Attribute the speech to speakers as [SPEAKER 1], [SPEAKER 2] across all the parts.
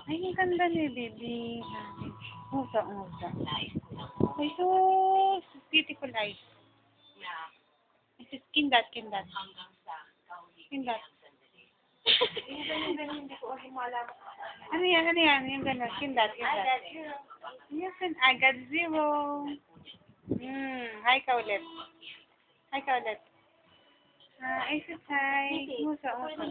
[SPEAKER 1] Ay, ang ganda ni Bibi. Nguso, nguso. Ay, sus. Beautiful eyes. It's kindat, kindat. Kindat. Ano yan, ano yan? Yung gano'n, kindat, kindat. Yes, and I got zero. Hi ka ulit. Hi ka ulit. Ay, sus, hi. Nguso, nguso.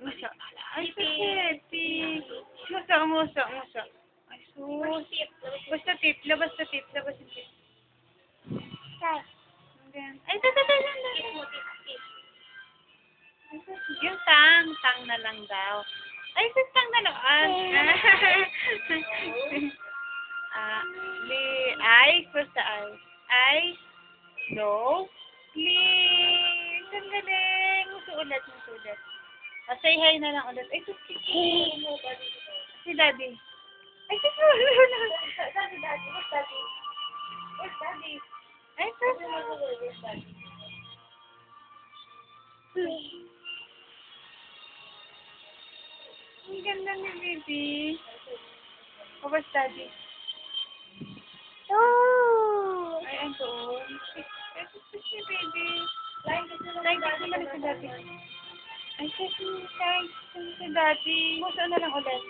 [SPEAKER 1] Nguso. Ay, sus, nguso, nguso, nguso. Ay, sus. Basta tip, labas sa tip, labas sa tip. Ay, yung tang na lang daw. Ay, sus, tang na lang. Eyes, basta eyes. Eyes, no, please. Ang galing. Muso ulit, muso ulit. Say hi na lang ulit. Ay, sus, si Daddy. Ay, sus, Daddy, Daddy. Where's Daddy? Where's Daddy? Ay, sus. Ang ganda ni Baby. Oh, where's Daddy? Oh! Ay, ang doon. Ay, sus, si Baby. Like, naman si Daddy. Ay, sus, si Daddy. Muso na lang ulit.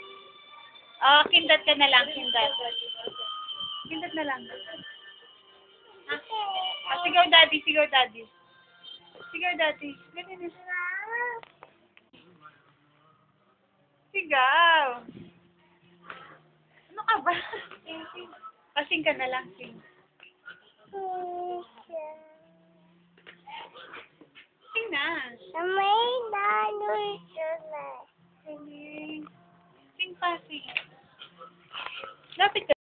[SPEAKER 1] Kindat ka na lang, kindat. Kindat na lang. Sigaw Daddy, sigaw Daddy. Sigaw Daddy. Ganyan. Sigaw. Ano ka ba? Sing ka na lang, sing. Sing na. Sing pa, sing. Lapit ka.